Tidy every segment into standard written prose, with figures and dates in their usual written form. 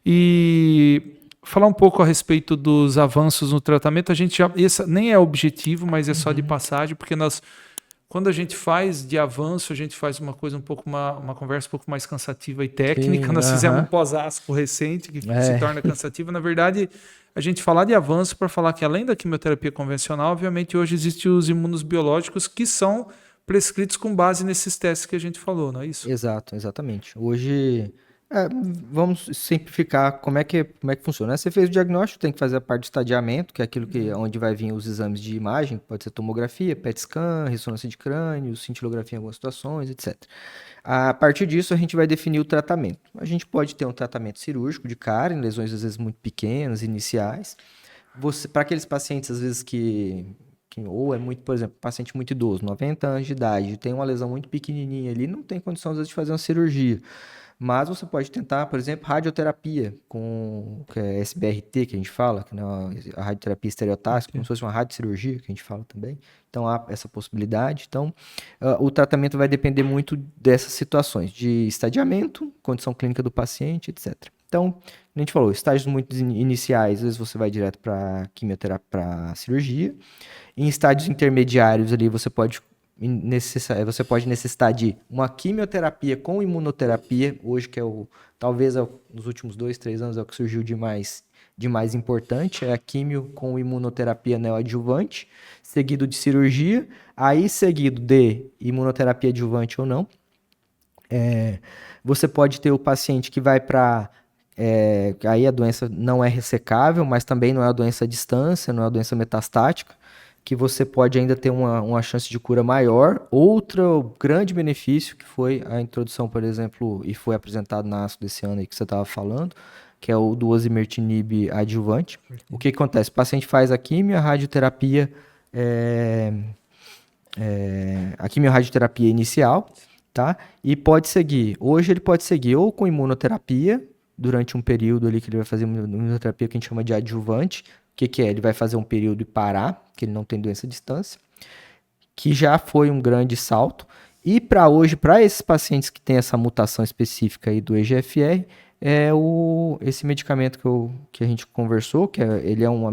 E falar um pouco a respeito dos avanços no tratamento, a gente já, esse nem é objetivo, mas é só de passagem, porque quando a gente faz de avanço, a gente faz uma coisa uma conversa um pouco mais cansativa e técnica. Sim, Nós fizemos um aham. pós-asco recente que se É, torna cansativa. Na verdade, a gente falar de avanço para falar que além da quimioterapia convencional, obviamente hoje existem os imunos biológicos que são prescritos com base nesses testes que a gente falou, não é isso? exato, exatamente. Hoje, é, vamos simplificar como é que funciona, né? Você fez o diagnóstico, tem que fazer a parte de estadiamento, que é aquilo onde vai vir os exames de imagem, pode ser tomografia, PET scan, ressonância de crânio, cintilografia em algumas situações, etc. A partir disso, a gente vai definir o tratamento. A gente pode ter um tratamento cirúrgico de cara, em lesões às vezes muito pequenas, iniciais. Para aqueles pacientes, às vezes, ou é muito, por exemplo, paciente muito idoso, 90 anos de idade, tem uma lesão muito pequenininha ali, não tem condição, às vezes, de fazer uma cirurgia. Mas você pode tentar, por exemplo, radioterapia, que é SBRT, que a gente fala, que não é a radioterapia estereotáxica, como se fosse uma radiocirurgia, que a gente fala também. Então, há essa possibilidade. Então, o tratamento vai depender muito dessas situações, de estadiamento, condição clínica do paciente, etc. Então, a gente falou, estágios muito iniciais, às vezes você vai direto para quimioterapia, para cirurgia. Em estágios intermediários ali, você pode necessitar de uma quimioterapia com imunoterapia, hoje que talvez nos últimos 2, 3 anos é o que surgiu de mais importante, é a quimio com imunoterapia neoadjuvante, seguido de cirurgia, aí seguido de imunoterapia adjuvante ou não. Você pode ter o paciente que vai para aí a doença não é ressecável, mas também não é uma doença à distância, não é uma doença metastática, que você pode ainda ter uma chance de cura maior. Outro grande benefício que foi a introdução, por exemplo, e foi apresentado na ASCO desse ano aí que você estava falando, que é o do osimertinib adjuvante. O que acontece? O paciente faz a quimio, a radioterapia, a quimio-radioterapia inicial, tá? E pode seguir. Hoje ele pode seguir ou com imunoterapia, durante um período ali que ele vai fazer uma imunoterapia que a gente chama de adjuvante. O que é? Ele vai fazer um período e parar, que ele não tem doença à distância, que já foi um grande salto. E para hoje, para esses pacientes que têm essa mutação específica aí do EGFR, esse medicamento que a gente conversou, ele é uma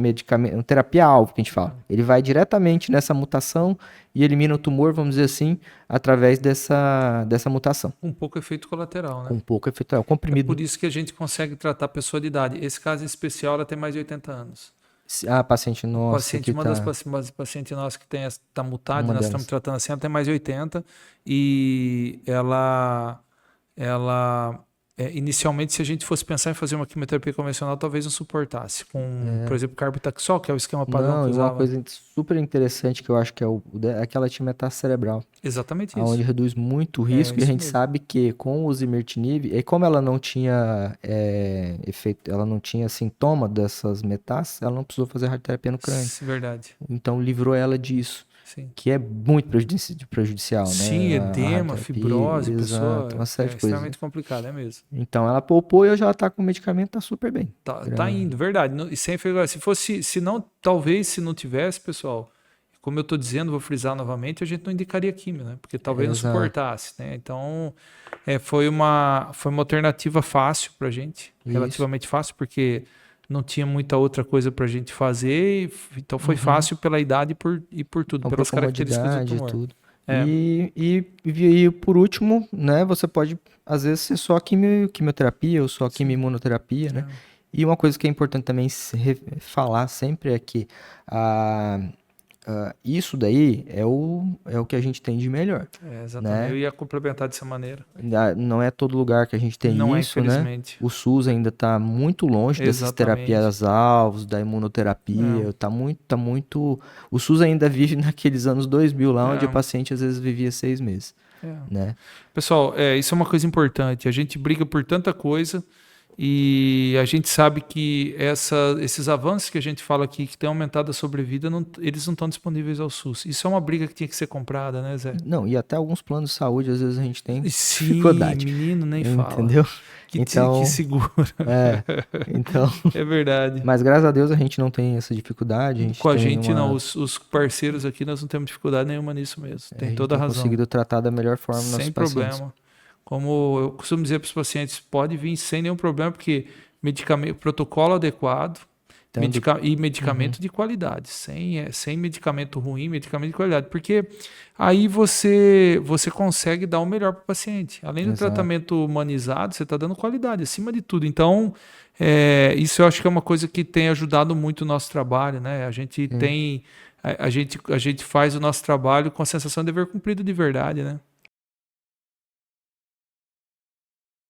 terapia-alvo que a gente fala. Ele vai diretamente nessa mutação e elimina o tumor, vamos dizer assim, através dessa mutação. Um pouco efeito colateral, né? Com pouco efeito, o É comprimido. por isso que a gente consegue tratar a pessoa de idade. Esse caso em especial, ela tem mais de 80 anos. A paciente nossa Paciente, que uma das tá pacientes nossas que está mutada, uma nós estamos delas. tratando assim, ela tem mais de 80 e ela inicialmente, se a gente fosse pensar em fazer uma quimioterapia convencional, talvez não suportasse. Por exemplo, carbotaxol, que é o esquema padrão Não, que e uma usava. coisa super interessante que eu acho que é aquela metástase cerebral, Exatamente onde isso. reduz muito o É risco, e a isso gente mesmo. sabe que com o zimertinib, e como ela não tinha efeito, ela não tinha sintoma dessas metástases, ela não precisou fazer radioterapia no crânio. Verdade. Então livrou ela disso, Sim. que é muito prejudicial, né? Sim, A edema, radioterapia, fibrose, exato, pessoa uma série é de coisas. extremamente complicado, é mesmo. Então ela poupou e hoje ela tá com o medicamento, tá super bem. Tá indo, verdade. E sem fibrose. Se não, talvez se não tivesse, pessoal, como eu estou dizendo, vou frisar novamente, a gente não indicaria químio, né? Porque talvez não Exato, suportasse, né? Então, foi uma alternativa fácil para a gente, isso. relativamente fácil, porque não tinha muita outra coisa para a gente fazer, então foi Uhum. fácil pela idade e por tudo, Então, por pelas características do comodidade e tumor. tudo. É, E por último, né, você pode, às vezes, ser só quimioterapia ou só sim. quimioimunoterapia, né? É. E uma coisa que é importante também falar sempre é que ah, isso daí é o que a gente tem de melhor, Exatamente. né? Eu ia complementar dessa maneira. Não é todo lugar que a gente tem Não é, isso, né? infelizmente. O SUS ainda está muito longe dessas Exatamente. terapias-alvos, da É, imunoterapia, tá muito. O SUS ainda vive naqueles anos 2000 lá, onde a é, paciente às vezes vivia 6 meses, é. né? Pessoal, isso é uma coisa importante. A gente briga por tanta coisa e a gente sabe que esses avanços que a gente fala aqui, que têm aumentado a sobrevida, eles não estão disponíveis ao SUS. Isso é uma briga que tinha que ser comprada, né, Zé? Não, e até alguns planos de saúde às vezes a gente tem Sim, dificuldade, menino, nem fala. entendeu? Que Então, segura. é, então, É verdade. mas graças a Deus a gente não tem essa dificuldade, a gente Com a tem gente, não. uma, Os parceiros aqui, nós não temos dificuldade nenhuma nisso mesmo. a Tem gente toda a tem razão. conseguido tratar da melhor forma nossos Sem pacientes. problema. Como eu costumo dizer para os pacientes, pode vir sem nenhum problema, porque protocolo adequado, Tendo- e medicamento de qualidade, sem medicamento ruim, medicamento de qualidade, porque aí você consegue dar o melhor para o paciente. Além do Exato. tratamento humanizado, você está dando qualidade, acima de tudo. Então, isso eu acho que é uma coisa que tem ajudado muito o nosso trabalho, né? A gente Sim. tem, a gente faz o nosso trabalho com a sensação de dever cumprido de verdade, né?